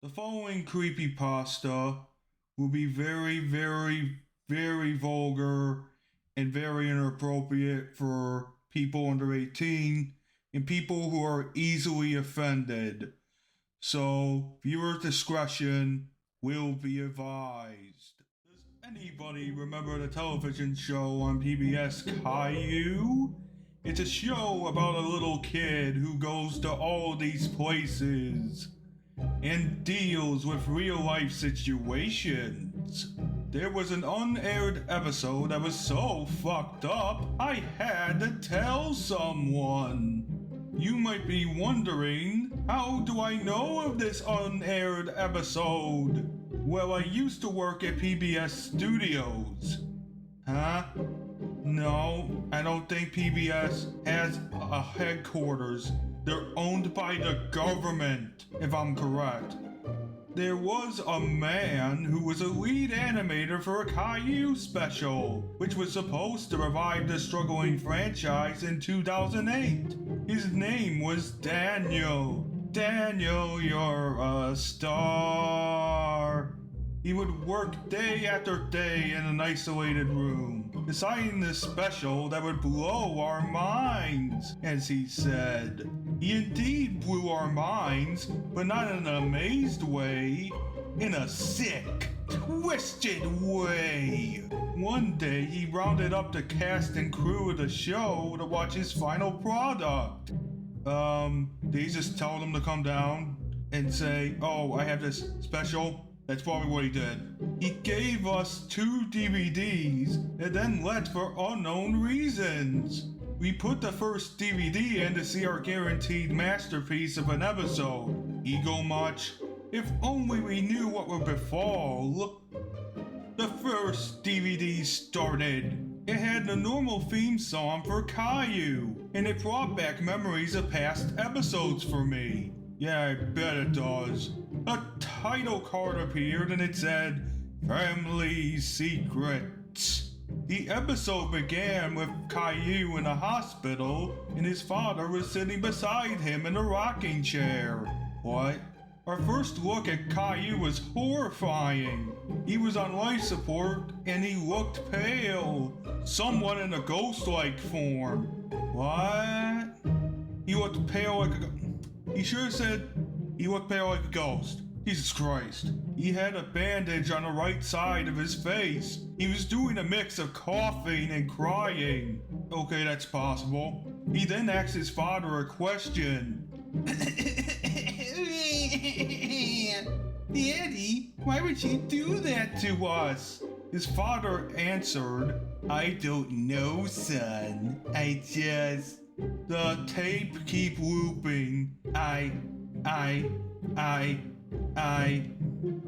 The following creepypasta will be very vulgar and very inappropriate for people under 18 and people who are easily offended. So, viewer discretion will be advised. Does anybody remember the television show on PBS Caillou? It's a show about a little kid who goes to all these places and deals with real life situations. There was an unaired episode that was so fucked up, I had to tell someone. You might be wondering, how do I know of this unaired episode? Well, I used to work at PBS Studios. Huh? No, I don't think PBS has a headquarters. They're owned by the government, if I'm correct. There was a man who was a lead animator for a Caillou special, which was supposed to revive the struggling franchise in 2008. His name was Daniel. Daniel, you're a star. He would work day after day in an isolated room, deciding this special that would blow our minds, as he said. He indeed blew our minds, but not in an amazed way, in a sick, twisted way. One day, he rounded up the cast and crew of the show to watch his final product. They just told him to come down and say, "Oh, I have this special." That's probably what he did. He gave us 2 DVDs and then left for unknown reasons. We put the first DVD in to see our guaranteed masterpiece of an episode. Ego much? If only we knew what would befall. The first DVD started. It had the normal theme song for Caillou, and it brought back memories of past episodes for me. Yeah, I bet it does. A title card appeared and it said, Family Secrets. The episode began with Caillou in a hospital and his father was sitting beside him in a rocking chair. What? Our first look at Caillou was horrifying. He was on life support and he looked pale, somewhat in a ghost-like form. What? He looked pale like a... He sure said he looked pale like a ghost. Jesus Christ. He had a bandage on the right side of his face. He was doing a mix of coughing and crying. Okay, that's possible. He then asked his father a question. Daddy, why would you do that to us? His father answered, I don't know, son. The tape keep looping.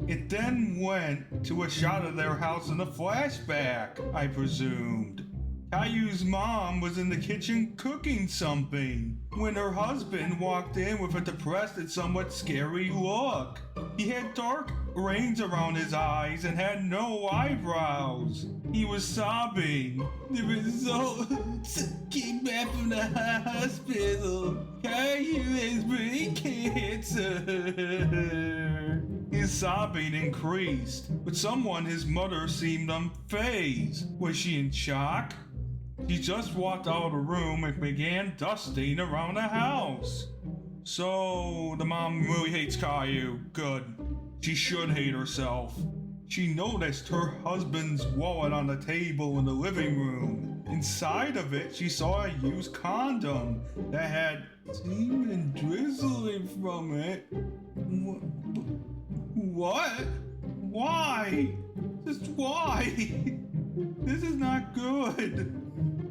It then went to a shot of their house in a flashback, I presumed. Caillou's mom was in the kitchen cooking something when her husband walked in with a depressed and somewhat scary look. He had dark rings around his eyes and had no eyebrows. He was sobbing. The results came back from the hospital. Caillou has brain cancer. His sobbing increased. With someone, his mother seemed unfazed. Was she in shock? She just walked out of the room and began dusting around the house. So, the mom really hates Caillou. Good. She should hate herself. She noticed her husband's wallet on the table in the living room. Inside of it, she saw a used condom that had semen drizzling from it. What? Why? Just why? This is not good.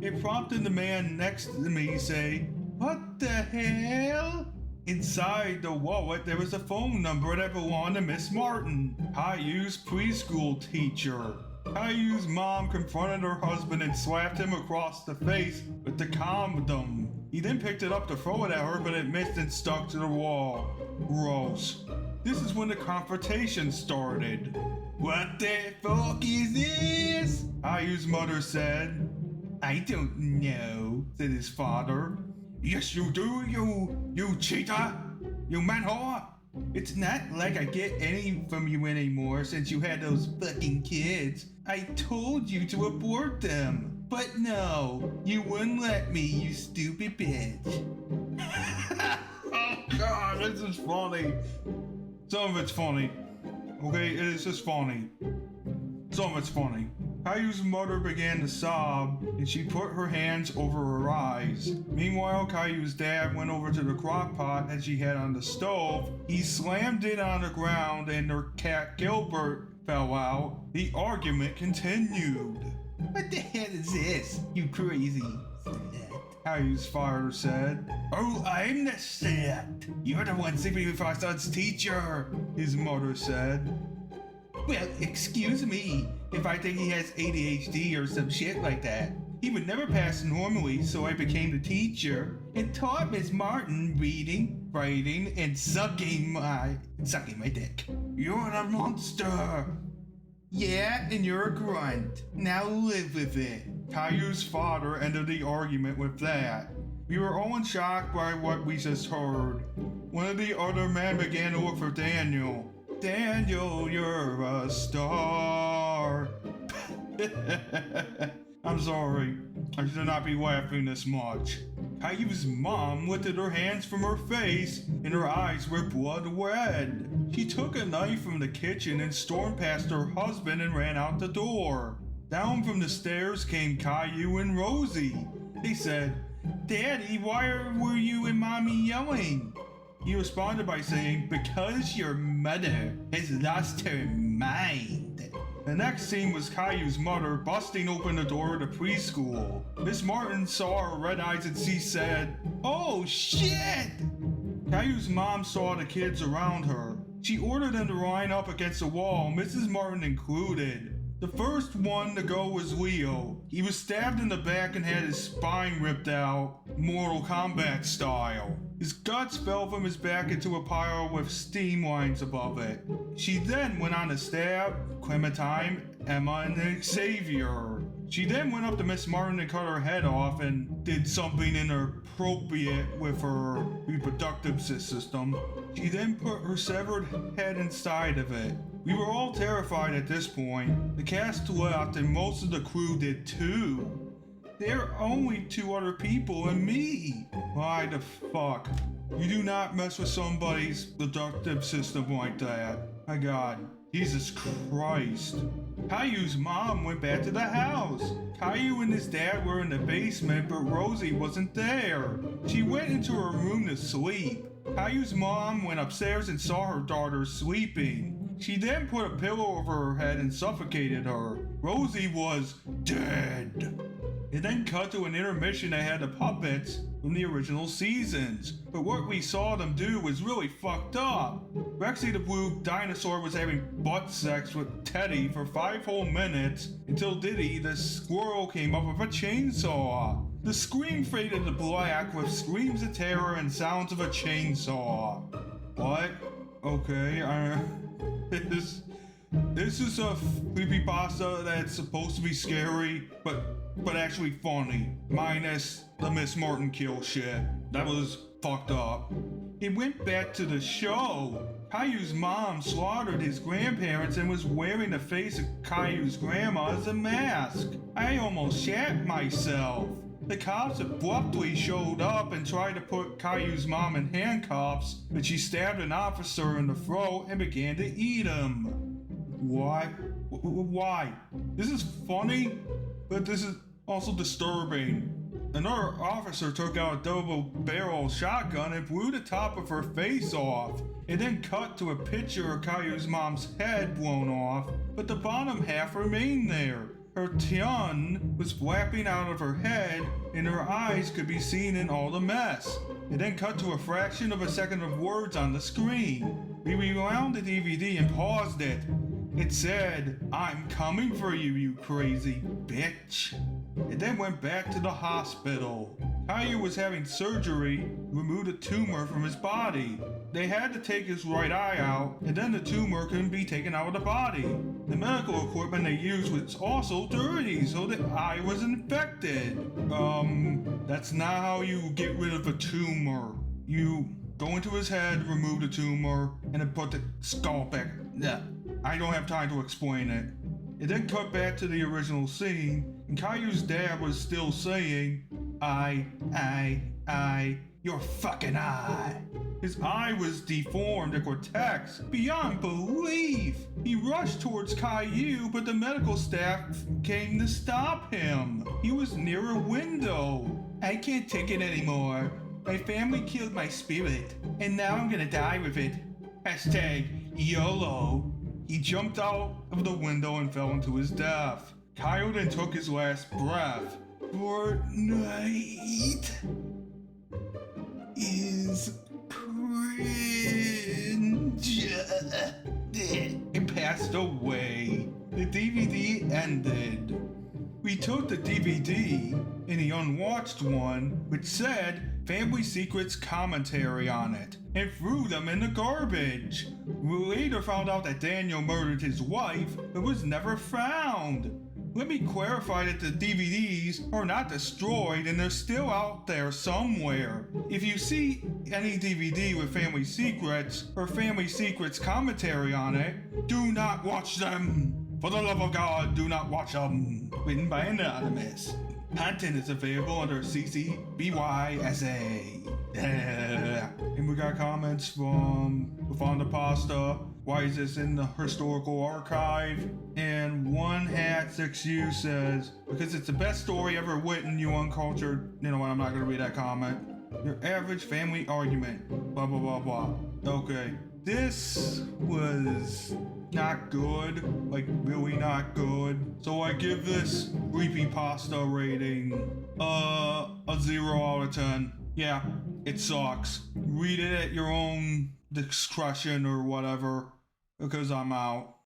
It prompted the man next to me to say, what the hell? Inside the wallet, there was a phone number that belonged to Miss Martin, Caillou's preschool teacher. Caillou's mom confronted her husband and slapped him across the face with the condom. He then picked it up to throw it at her, but it missed and stuck to the wall. Gross. This is when the confrontation started. What the fuck is this? Caillou's mother said. I don't know, said his father. Yes, you do, you cheater! You man whore! It's not like I get any from you anymore since you had those fucking kids. I told you to abort them. But no, you wouldn't let me, you stupid bitch. Oh god, this is funny. Some of it's funny. Okay, it is just funny. Some of it's funny. Caillou's mother began to sob, and she put her hands over her eyes. Meanwhile, Caillou's dad went over to the crock pot that she had on the stove. He slammed it on the ground, and their cat Gilbert fell out. The argument continued. What the hell is this, you crazy slut? Caillou's father said. Oh, I'm the slut. You're the one sleeping with our son's teacher, his mother said. Well, excuse me if I think he has ADHD or some shit like that. He would never pass normally, so I became the teacher and taught Miss Martin reading, writing, and sucking my dick. You're a monster. Yeah, and you're a grunt. Now live with it. Caillou's father ended the argument with that. We were all in shock by what we just heard. One of the other men began to look for Daniel. Daniel, you're a star. I'm sorry. I should not be laughing this much. Caillou's mom lifted her hands from her face, and her eyes were blood red. She took a knife from the kitchen and stormed past her husband and ran out the door. Down from the stairs came Caillou and Rosie. They said, Daddy, why were you and Mommy yelling? He responded by saying, because your mother has lost her mind. The next scene was Caillou's mother busting open the door of the preschool. Miss Martin saw her red eyes and she said, oh shit! Caillou's mom saw the kids around her. She ordered them to line up against the wall, Mrs. Martin included. The first one to go was Leo. He was stabbed in the back and had his spine ripped out, Mortal Kombat style. His guts fell from his back into a pile with steam lines above it. She then went on to stab Clementine, Emma, and Xavier. She then went up to Miss Martin and cut her head off and did something inappropriate with her reproductive system. She then put her severed head inside of it. We were all terrified at this point. The cast left and most of the crew did too. There are only 2 other people and me. Why the fuck? You do not mess with somebody's reproductive system like that. My god. Jesus Christ. Caillou's mom went back to the house. Caillou and his dad were in the basement, but Rosie wasn't there. She went into her room to sleep. Caillou's mom went upstairs and saw her daughter sleeping. She then put a pillow over her head and suffocated her. Rosie was dead. It then cut to an intermission that had the puppets from the original seasons. But what we saw them do was really fucked up. Rexy the Blue Dinosaur was having butt sex with Teddy for 5 whole minutes until Diddy the Squirrel came up with a chainsaw. The scream faded to black with screams of terror and sounds of a chainsaw. What? Okay, This is a creepypasta that's supposed to be scary, but actually funny. Minus the Miss Martin kill shit. That was fucked up. It went back to the show. Caillou's mom slaughtered his grandparents and was wearing the face of Caillou's grandma as a mask. I almost shat myself. The cops abruptly showed up and tried to put Caillou's mom in handcuffs, but she stabbed an officer in the throat and began to eat him. What? Why? This is funny, but this is also disturbing. Another officer took out a double-barrel shotgun and blew the top of her face off. It then cut to a picture of Caillou's mom's head blown off, but the bottom half remained there. Her tongue was flapping out of her head, and her eyes could be seen in all the mess. It then cut to a fraction of a second of words on the screen. We rewound the DVD and paused it. It said, "I'm coming for you, you crazy bitch." It then went back to the hospital. Caillou was having surgery to remove a tumor from his body. They had to take his right eye out, and then the tumor couldn't be taken out of the body. The medical equipment they used was also dirty, so the eye was infected. That's not how you get rid of a tumor. You go into his head, remove the tumor, and then put the skull back. Yeah, I don't have time to explain it. It then cut back to the original scene, and Caillou's dad was still saying, your fucking eye. His eye was deformed and grotesque beyond belief. He rushed towards Caillou, but the medical staff came to stop him. He was near a window. I can't take it anymore. My family killed my spirit, and now I'm gonna die with it. Hashtag YOLO. He jumped out of the window and fell into his death. Caillou then took his last breath. Fortnite is cringe. It passed away. The DVD ended. We took the DVD and the unwatched one, which said Family Secrets commentary on it, and threw them in the garbage. We later found out that Daniel murdered his wife, but was never found. Let me clarify that the DVDs are not destroyed and they're still out there somewhere. If you see any DVD with Family Secrets or Family Secrets commentary on it, do not watch them. For the love of God, do not watch them. Written by Anonymous. Content is available under CC BY-SA. And we got comments from Creepypasta. Why is this in the historical archive? And 1hat6u says, because it's the best story ever written, you uncultured. You know what, I'm not gonna read that comment. Your average family argument. Blah, blah, blah, blah. Okay. This was not good. Like, really not good. So I give this Creepypasta rating a 0 out of 10. Yeah, it sucks. Read it at your own discretion or whatever, because I'm out.